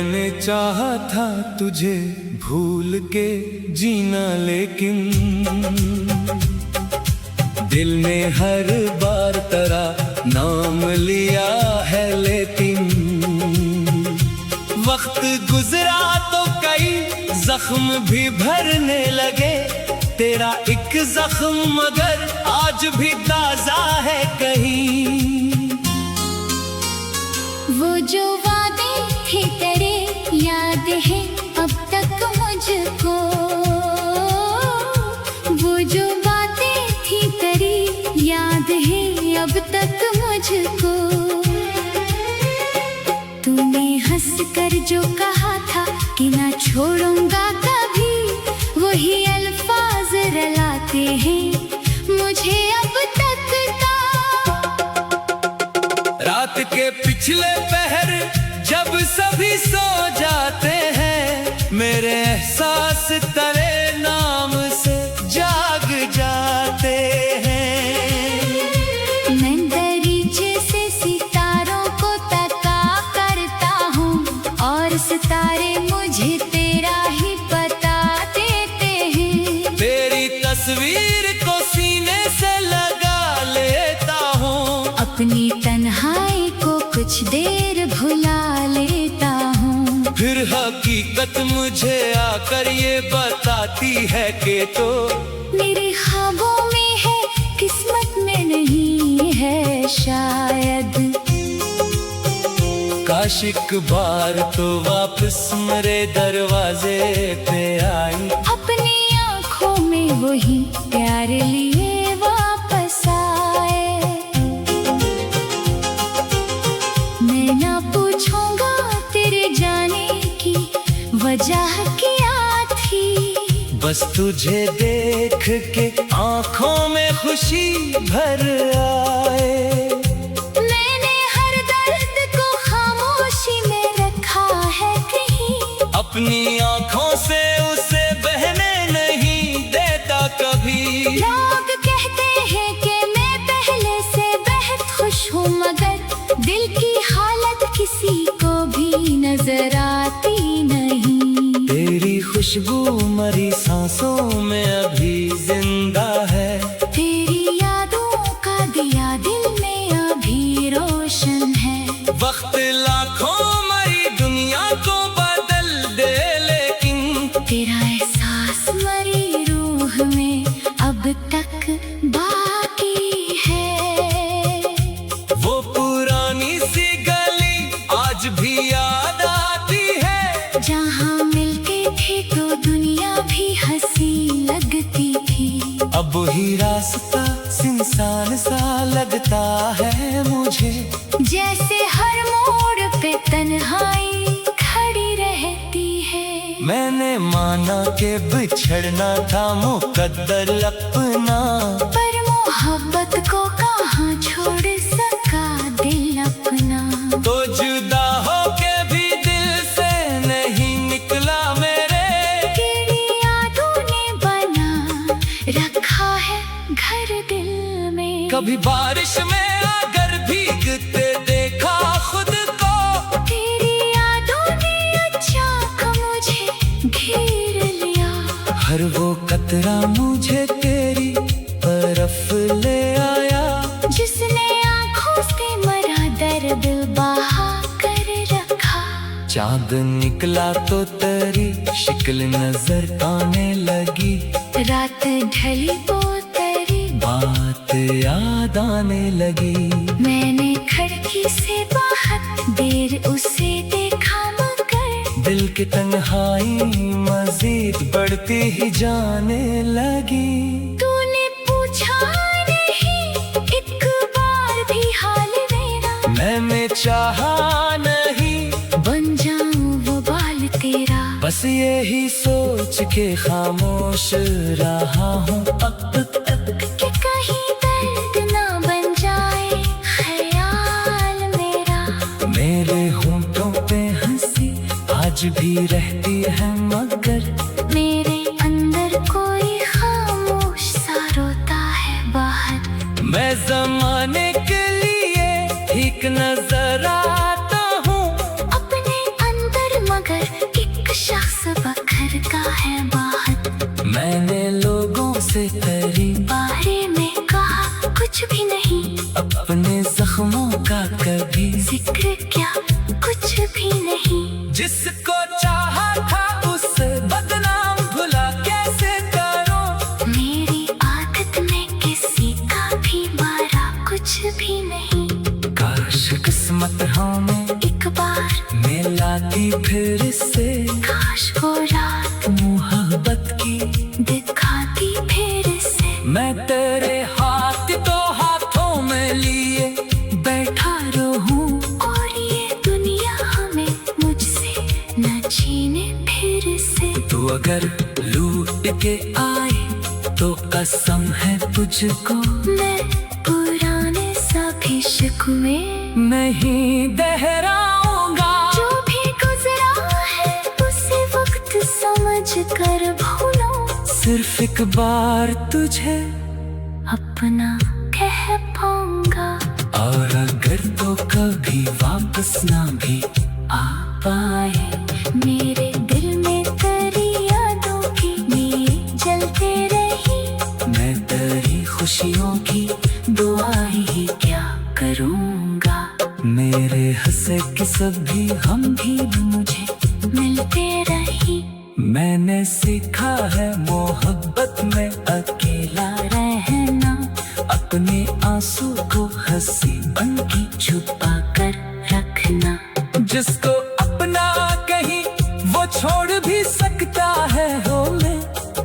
मैंने चाहा था तुझे भूल के जीना, लेकिन दिल ने हर बार तेरा नाम लिया है। लेकिन वक्त गुजरा तो कई जख्म भी भरने लगे, तेरा एक जख्म मगर आज भी ताजा है कहीं। वो जो वादे थे तेरे याद है अब तक मुझको, वो जो बातें थी तेरी याद है अब तक मुझको। तूने हंस कर जो कहा था कि ना छोड़ूंगा कभी, वही अल्फाज रलाते हैं मुझे अब तक। रात के पिछले पहर जब सभी सो जाते हैं, मेरे एहसास तेरे नाम से जाग जाते हैं। मैं दरीचे से सितारों को तका करता हूँ और सितारे मुझे तेरा ही पता देते हैं। तेरी तस्वीर को सीने से लगा लेता हूँ, अपनी तन्हाई को कुछ देर भुला लेता हूँ। फिर हकीकत मुझे आकर ये बताती है कि तो मेरे ख्वाबों में है किस्मत में नहीं है शायद। काश एक बार तो वापस मेरे दरवाजे पे आई, अपनी आँखों में वही प्यार लिए वापस आए। मैं ना पूछूंगा तेरे जाने की वजह क्या थी, बस तुझे देख के आँखों में खुशी भर आए। मैंने हर दर्द को खामोशी में रखा है कहीं, अपनी आँखों से उसे बहने नहीं देता कभी। लोग कहते हैं कि मैं पहले से बेहद खुश हूँ, मगर दिल की हालत किसी को भी नजर आती नहीं। तेरी खुशबू मरी सांसों में अभी जिंदा है, तेरी यादों का दिया दिल में अभी रोशन है। वक्त लाखों मरी दुनिया को बदल दे, लेकिन तेरा एहसास मरी रूह में अब तक बाकी है। वो पुरानी सी गली आज भी याद आती है, जहाँ मिलते थे तो दुनिया भी हंसी लगती थी। अब ही रास्ता सुनसान सा लगता है मुझे, जैसे हर मोड़ पे तन्हाई खड़ी रहती है। मैंने माना कि बिछड़ना था मुकद्दर अपना, पर मोहब्बत को कहाँ छोड़ सका दिल अपना। तो जुदा हो के भी दिल से नहीं निकला मेरे, तेरी यादों ने बना रखा है घर दिल में। कभी बारिश में अगर भीगते देखा खुद को, तेरी यादों ने अचानक मुझे घेर लिया। हर वो कतरा मुझे तेरी तरफ ले आया, जिसने आँखों से मरा दर्द बहा कर रखा। चांद निकला तो तेरी शिक्ल नजर आने लगी, रात ढली तो तेरी बात याद आने लगी। मैंने खिड़की से बाहर देर उसे देखा, मगर दिल की तन्हाई मजीद बढ़ती ही जाने लगी। तूने पूछा नहीं एक बार भी हाल मेरा, मैंने चाहा नहीं बन जाऊं वो बाल तेरा। बस यही सोच के खामोश रहा हूँ अब तक, कि कहीं दर्द ना बन जाए ख्याल मेरा। मेरे होंठों पे हंसी आज भी रहती है, मगर मेरे अंदर कोई खामोश सा रोता है बाहर। मैं जमाने के लिए ठीक नजर आता हूँ, अपने अंदर कुछ भी नहीं, अपने जख्मों का कभी जिक्र क्या कुछ भी नहीं। जिसको चाहा था उसे बदनाम भुला कैसे करो, मेरी आदत में किसी का भी मारा कुछ भी नहीं। काश किस्मत हमें एक बार मिलाती फिर से, काश वो रात मोहब्बत की दिखाती फिर से। मैं तेरे हाथ तो हाथों में लिए बैठा रहूं, और ये दुनिया हमें मुझसे न छीने फिर से। तू अगर लूट के आए तो कसम है तुझको, मैं पुराने सभी शिकवे नहीं दोहराऊंगा। जो भी गुजरा है उसे वक्त समझ कर भूलो, सिर्फ एक बार तुझे अपना कह पाऊंगा। और अगर तो कभी वापस ना भी आ पाए, मेरे दिल में तेरी यादों की दिए जलते रही, मैं तेरी खुशियों की दुआ ही क्या करूंगा। मेरे हंसे के सभी हम भी मुझे मिलते रही। मैंने सीखा है मोहब्बत में अकेला रहना, अपने आंसू को हंसी बन की छुपा कर रखना। जिसको अपना कहीं वो छोड़ भी सकता है हो मैं,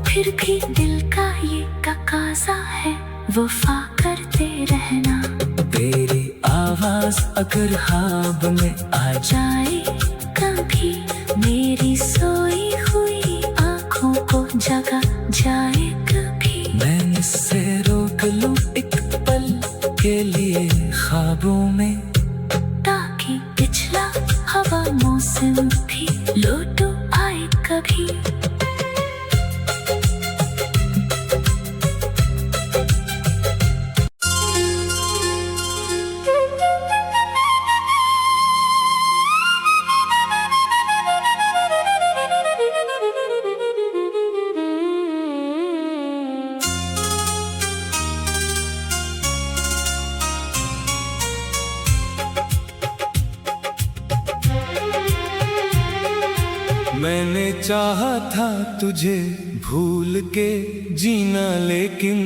फिर भी दिल का ये तकाज़ा है वफा करते रहना। तेरी आवाज अगर ख्वाब में आ जाए कभी, मेरी सोई हुई आँखों को जगा जाए कभी, मैं इससे रोक लूं एक पल के लिए ख्वाबों में, ताकि पिछला हवा मौसम भी लौट आए कभी। मैंने चाहा था तुझे भूल के जीना, लेकिन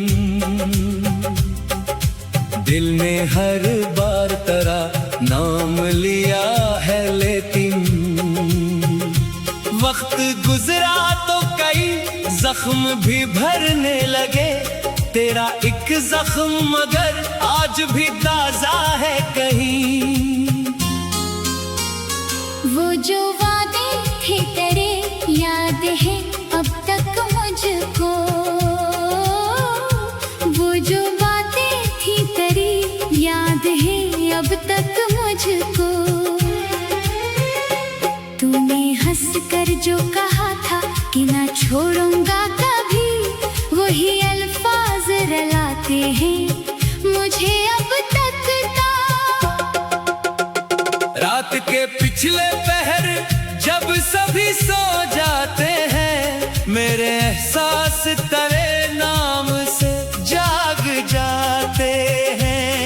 दिल ने हर बार तेरा नाम लिया है। लेकिन वक्त गुजरा तो कई जख्म भी भरने लगे, तेरा एक जख्म मगर आज भी ताजा है कहीं। वो जो वादे थे तेरे याद है अब तक मुझको, वो जो बातें थी तेरी याद है अब तक मुझको। तूने हंस कर जो कहा था कि ना छोड़ूंगा कभी, वही अल्फाज रलाते हैं मुझे अब तक। रात के पिछले पहर जब सभी सो जाते हैं, मेरे एहसास तेरे नाम से जाग जाते हैं।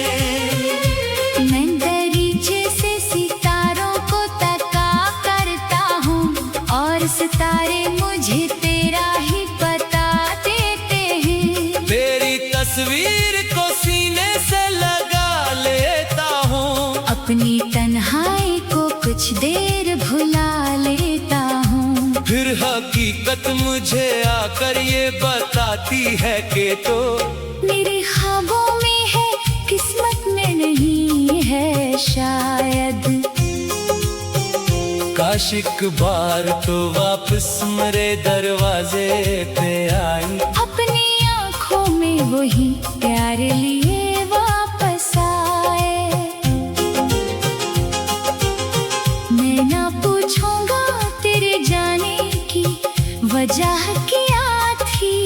मैं दरीचे से सितारों को तका करता हूँ, और सितारे मुझे तेरा ही बता देते हैं। तेरी तस्वीर को सीने से लगा लेता हूँ, अपनी तन्हाई को कुछ देर भुला लेता हूँ। फिर हकीकत मुझे आकर ये बताती है कि तो मेरे ख्वाबों में है किस्मत में नहीं है शायद। काश एक बार तो वापस मेरे दरवाजे पे आई, अपनी आँखों में वही प्यार लिए वापस आए। मैं ना पूछूंगा तेरे जाने की वजह क्या थी,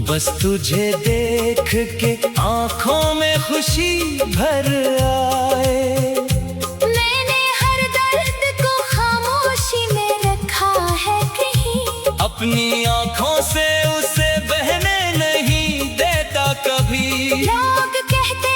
बस तुझे देख के आँखों में खुशी भर आए। मैंने हर दर्द को खामोशी में रखा है कहीं, अपनी आँखों से उसे बहने नहीं देता कभी। लोग कहते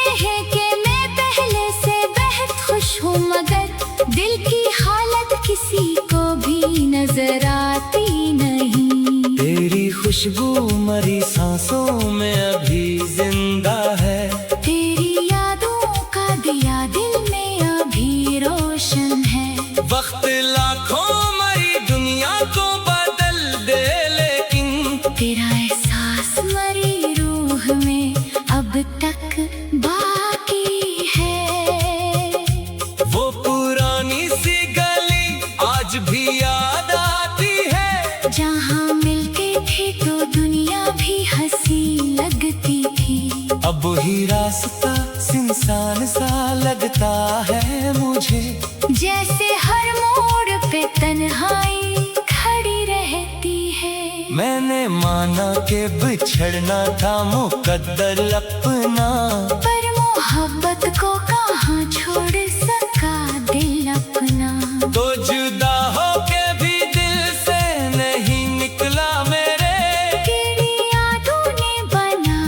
खुशबू मरी सांसों में अभी जिंदा है। तेरी यादों का दिया दिल में अभी रोशन है। वक्त लाखों मरी दुनिया को बदल दे, लेकिन तेरा एहसास मरी रूह में अब तक बाकी है। वो पुरानी सी गली आज भी याद आती है, जहाँ मिलते थे तो दुनिया भी हंसी लगती थी। अब ही रास्ता सुनसान सा लगता है मुझे, जैसे हर मोड़ पे तन्हाई खड़ी रहती है। मैंने माना कि बिछड़ना था मुकद्दर अपना, पर मोहब्बत को कहाँ छोड़ सका दिल अपना। तो जुदा होके भी दिल से नहीं निकला मेरे, तेरी यादों ने बना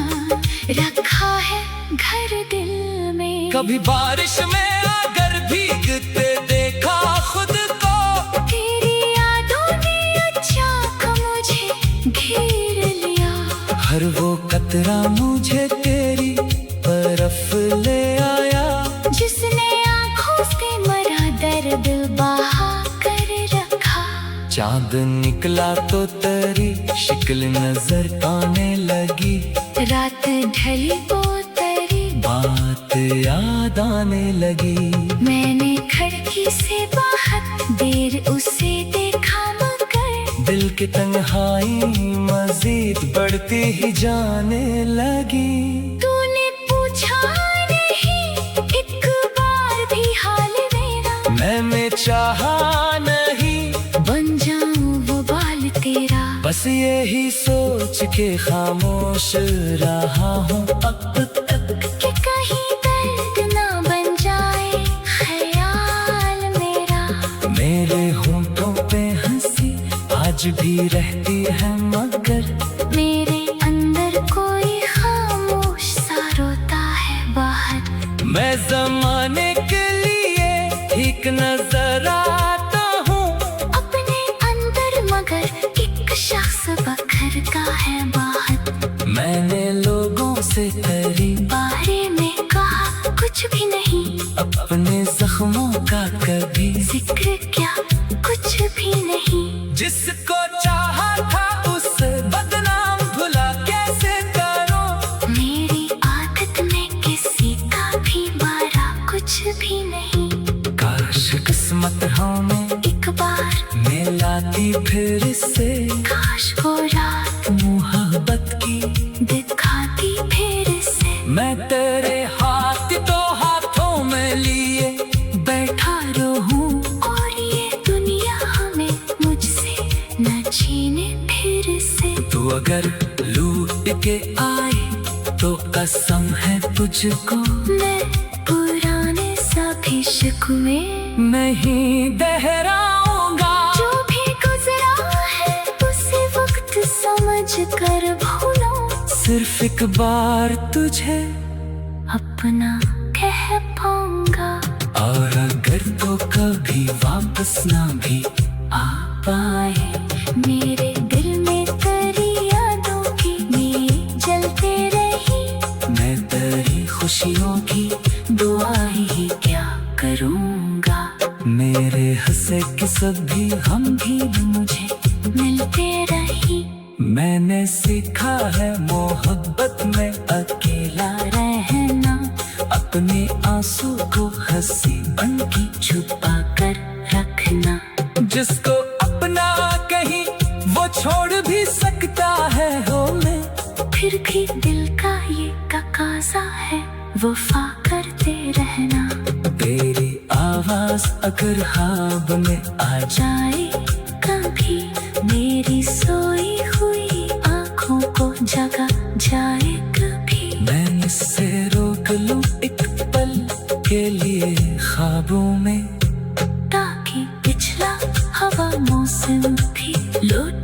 रखा है घर दिल में। कभी बारिश में अगर भीगते देखा खुद को, तेरी यादों ने अचानक मुझे घेर लिया। हर वो कतरा मुझे तेरी तरफ ले आया, जिसने आँखों से मरा दर्द बहा कर रखा। चांद निकला तो तेरी शिक्ल नजर आने लगी, रात ढली वो तेरी बात याद आने लगी। मैंने खिड़की से बहुत देर उसे देखा, मगर दिल की तन्हाई मजीद बढ़ती ही जाने लगी। तूने पूछा नहीं एक बार भी हाल मेरा, मैंने चाहा नहीं बन जाऊं वो बाल तेरा। बस यही सोच के खामोश रहा हूँ अब तक, कि कहीं दर्द ना बन जाए ख्याल मेरा। मेरे होंठों पे हंसी आज भी रहती है, मगर मेरे अंदर कोई खामोश सा रोता है बाहर। मैं जमाने के लिए ठीक नजर आता हूँ अपने अंदर, मगर एक शख्स बखर का है बाहर। मैंने लोगों से तेरी बारे में कहा कुछ भी नहीं, अपने जख्मों का कभी जिक्र क्या कुछ भी नहीं। जिसको चाहा था उसे बदनाम भुला कैसे करो, मेरी आदत में किसी का भी मारा कुछ भी नहीं। काश किस्मत हमें एक बार मिलाती फिर से, काश वो रात मोहब्बत की दिखाती फिर से। मैं तेरे हाथ तो हाथों में लिए बैठा रहूं, और ये दुनिया हमें मुझसे न छीने फिर से। तू अगर लूट के आए तो कसम है तुझको, मैं पुराने सभी शिकवे नहीं दोहराऊंगा। जो भी गुजरा है उसे वक्त समझ कर भूलो, सिर्फ एक बार तुझे अपना कह पाऊंगा। और अगर तो कभी वापस ना भी आ पाए, मेरे दिल में तेरी यादों की नींव जलते रही। मैं तेरी खुशियों की दुआ ही क्या करूँगा। मेरे हंसे के सभी हम भी मुझे मिलते रही। मैंने सीखा है मोहब्बत में अकेला रहना, अपने आंसू को हंसी बनके छुपा कर रखना। जिसको अपना कहीं वो छोड़ भी सकता है हो मैं, फिर भी दिल का ये तकाजा है वफा करते रहना। तेरी आवाज अगर ख्वाब में आ जाए कभी, मेरी सोई हुई आँखों को जगा जाए कभी। मैं इससे रोक लूं एक पल के लिए ख्वाबों में, ताकि पिछला हवा मौसम भी लौट